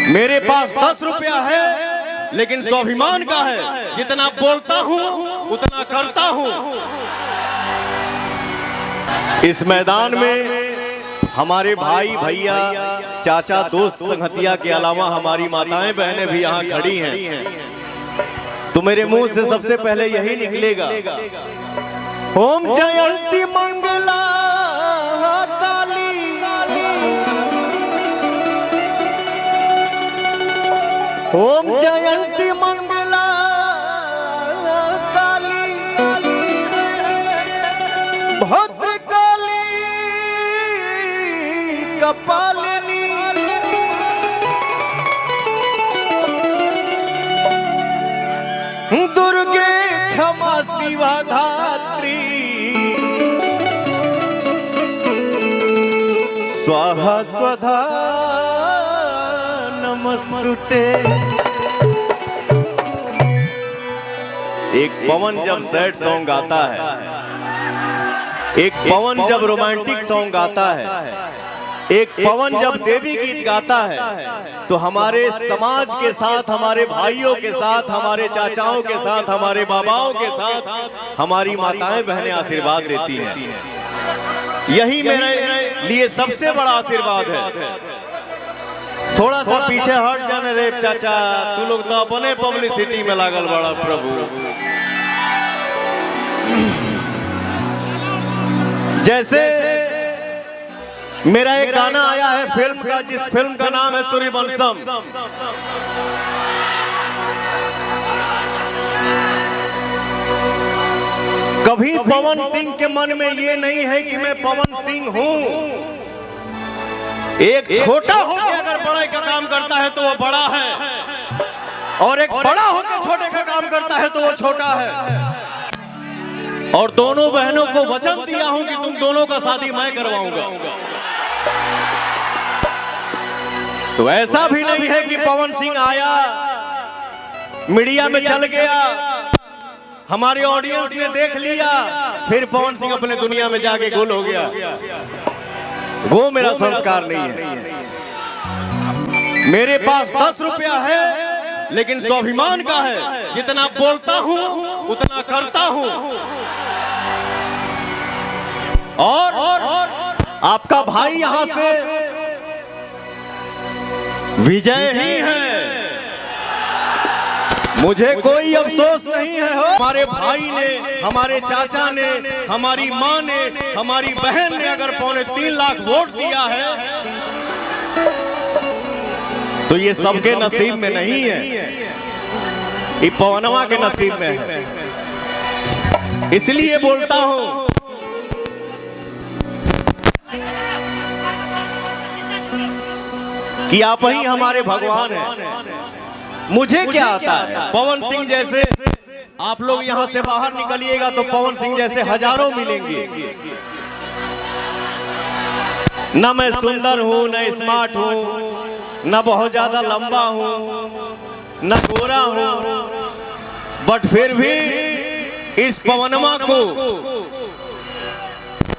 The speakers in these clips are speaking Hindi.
मेरे पास 10 रुपया है लेकिन स्वाभिमान का है। जितना बोलता हूं उतना करता हूं। इस मैदान में हमारे भाई भैया चाचा दोस्त संगतिया के अलावा हमारी माताएं बहनें भी यहाँ खड़ी हैं। तो मेरे मुंह से सबसे पहले यही निकलेगा, ओम जयंती मंगला काली, ओम जयंती मंगला काली, भद्रकाली कपालिनी, दुर्गे क्षमा शिवा धात्री, स्वाहा स्वधा नमस्तुते। एक पवन जब सैड सॉन्ग गाता है, एक पवन जब रोमांटिक सॉन्ग गाता है, एक पवन जब देवी गीत गाता है, तो हमारे समाज के साथ, हमारे भाइयों के साथ, हमारे चाचाओं के साथ, हमारे बाबाओं के साथ हमारी माताएं बहनें आशीर्वाद देती हैं। यही मेरे लिए सबसे बड़ा आशीर्वाद है। थोड़ा सा पीछे हट जाने रे चाचा, तू लोग तो अपने पब्लिसिटी में लागल बड़ा प्रभु। जैसे मेरा एक गाना आया है फिल्म का, जिस फिल्म का नाम है सूर्यवंशम। कभी पवन सिंह के मन में ये नहीं है कि मैं पवन सिंह हूं। एक छोटा होकर अगर बड़े का काम करता है तो वो बड़ा है, और एक बड़ा होकर छोटे का काम करता है तो वो छोटा है। और दोनों बहनों को वचन दिया हूं कि तुम दोनों का शादी मैं करवाऊंगा। तो ऐसा भी नहीं है कि पवन सिंह आया, मीडिया में चल गया, हमारे ऑडियंस ने देख लिया, फिर पवन सिंह अपने दुनिया में जाके गुल हो गया। वो मेरा संस्कार नहीं है। मेरे पास 10 रुपया है लेकिन स्वाभिमान का है। जितना बोलता हूं उतना करता हूं। और आपका भाई यहां से विजय ही है, मुझे कोई अफसोस नहीं है। हमारे भाई ने, हमारे चाचा ने, हमारी माँ ने, हमारी बहन ने अगर 3.25 लाख वोट दिया है तो ये सबके नसीब में नहीं है, ये पवनवा के नसीब में है। इसलिए बोलता हूं कि आप ही हमारे भगवान हैं। मुझे क्या आता है, पवन सिंह जैसे आप लोग यहां से बाहर निकलिएगा तो पवन सिंह जैसे हजारों मिलेंगे। न मैं सुंदर हूं, न स्मार्ट हूं, न बहुत ज्यादा लंबा हूं, न गोरा हूं, बट फिर भी इस पवनमा को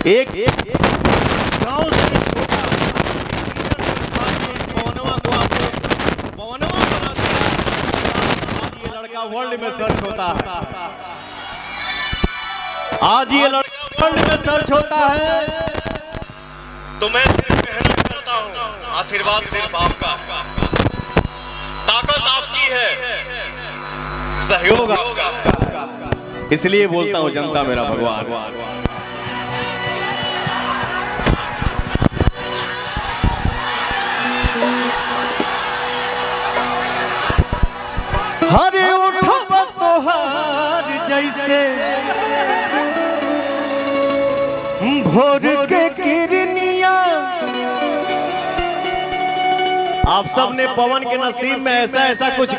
एक गांव से वर्ल्ड में सर्च होता है। आज ये लड़का वर्ल्ड में सर्च होता है तो मैं सिर्फ मेहनत करता हूं, आशीर्वाद सिर्फ आपका, ताकत आपकी है, सहयोग आपका। इसलिए बोलता हूं जनता मेरा भगवान। हरे उठवा तोहार जैसे भोर के किरनिया। आप सब ने पवन के नसीब में ऐसा कुछ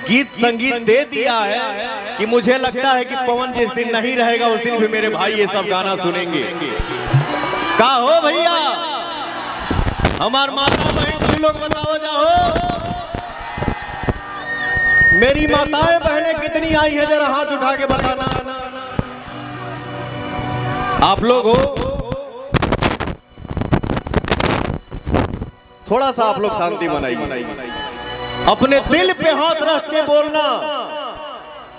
गीत संगीत दे दिया है कि मुझे लगता है कि पवन जिस दिन नहीं रहेगा उस दिन भी मेरे भाई ये सब गाना सुनेंगे। का हो भैया, हमार माता बहन तुम लोग बताओ जाओ, मेरी माताएं बहनें कितनी आई है, जरा हाथ उठा के बताना। आप लोग हो, थोड़ा सा आप लोग शांति बनाइए। अपने दिल पे हाथ रख के बोलना,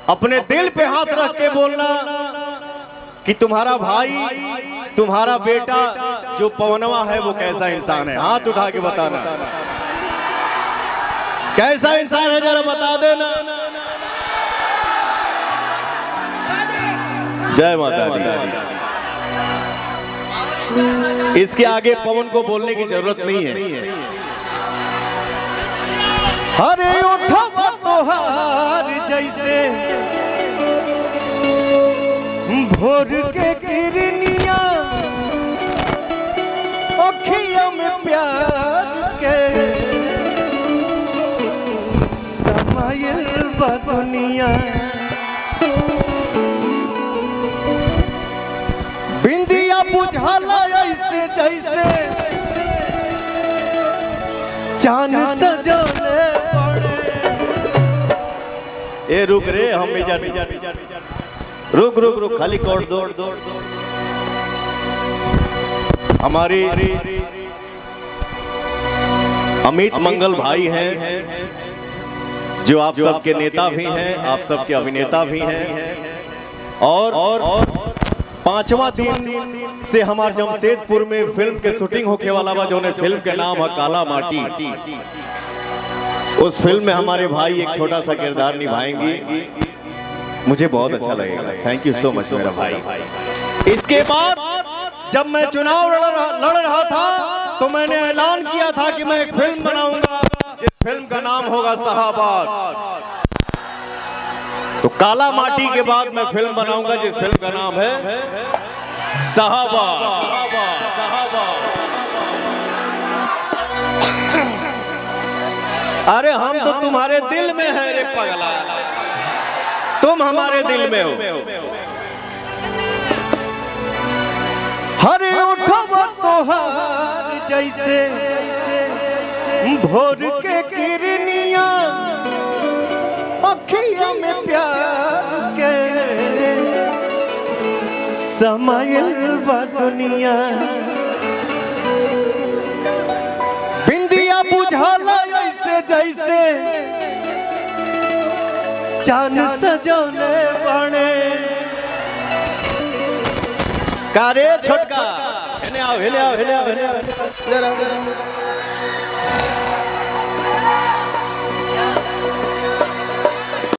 अपने दिल पे हाथ रख के बोलना कि तुम्हारा भाई, तुम्हारा बेटा जो पवनवा है वो कैसा इंसान है। हाथ उठा के बताना कैसा इंसान है, जरा बता देना। जय माता दी। इसके आगे पवन को बोलने की जरूरत नहीं है। अरे उठवा तोहार जैसे भोर के किरनिया, अखियों में प्यार के समायल बा दुनिया। बिंदिया बुझाला ऐसे जैसे चांद सजने पड़े। ए रुक रे, हम रुक रुक रुक, खाली कॉर्ड दो। हमारी अमित मंगल भाई हैं जो आप सबके नेता भी हैं, आप सबके अभिनेता भी हैं। और 5वां दिन से हमारे जमशेदपुर में फिल्म के शूटिंग होके वाला बा, जो फिल्म के नाम है काला माटी। उस फिल्म में हमारे भाई एक छोटा सा किरदार निभाएंगे, मुझे बहुत अच्छा लगेगा। थैंक यू सो मच मेरा भाई। इसके बाद जब मैं चुनाव लड़ रहा था तो मैंने ऐलान किया था कि मैं एक फिल्म बनाऊंगा जिस फिल्म का नाम होगा शाहबाद। तो काला माटी के बाद मैं फिल्म बनाऊंगा जिस फिल्म का नाम है शाहबाद। अरे हम तो तुम्हारे दिल में है रे पगला, तुम हमारे दिल में हो। हरे उठवा तोहार जैसे भोर के किरनिया, अखियों में प्यार के समायल बा दुनिया। बिंदिया बुझाला ऐसे जैसे चांद सजौने बने। कारे छोटका, हेले आओ।